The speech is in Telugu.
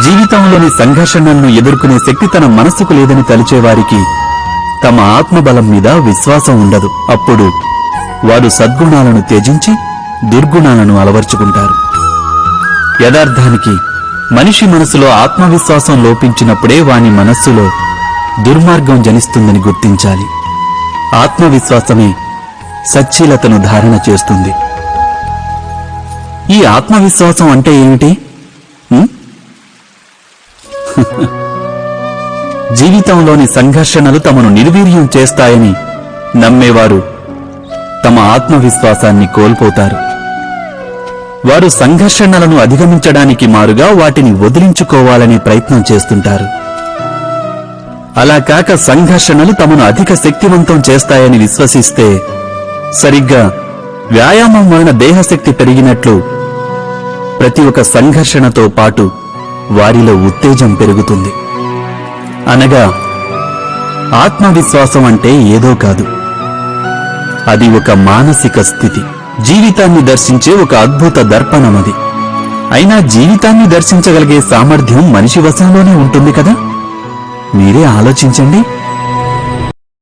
జీవితంలోని సంఘర్షణలను ఎదుర్కొనే శక్తి తన మనస్సుకు లేదని తలిచేవారికి తమ ఆత్మబలం మీద విశ్వాసం ఉండదు. అప్పుడు వారు సద్గుణాలను త్యజించి దుర్గుణాలను అలవర్చుకుంటారు. యథార్థానికి మనిషి మనసులో ఆత్మవిశ్వాసం లోపించినప్పుడే వాని మనస్సులో దుర్మార్గం జనిస్తుందని గుర్తించాలి. ఆత్మవిశ్వాసమే సచ్చీలతను ధారణ చేస్తుంది. ఈ ఆత్మవిశ్వాసం అంటే ఏమిటి? జీవితంలోని సంఘర్షణలు తమను నిర్వీర్యం చేస్తాయని నమ్మేవారు తమ ఆత్మవిశ్వాసాన్ని కోల్పోతారు. వారు సంఘర్షణలను అధిగమించడానికి మారుగా వాటిని వదిలించుకోవాలనే ప్రయత్నం చేస్తుంటారు. అలా కాక సంఘర్షణలు తమను అధిక శక్తివంతం చేస్తాయని విశ్వసిస్తే సరిగ్గా వ్యాయామం వలన దేహశక్తి పెరిగినట్లు ప్రతి ఒక్క సంఘర్షణతో పాటు వారిలో ఉత్తేజం పెరుగుతుంది. అనగా ఆత్మవిశ్వాసం అంటే ఏదో కాదు, అది ఒక మానసిక స్థితి. జీవితాన్ని దర్శించే ఒక అద్భుత దర్పణమది. అయినా జీవితాన్ని దర్శించగలిగే సామర్థ్యం మనిషి వశంలోనే ఉంటుంది కదా. మీరే ఆలోచించండి.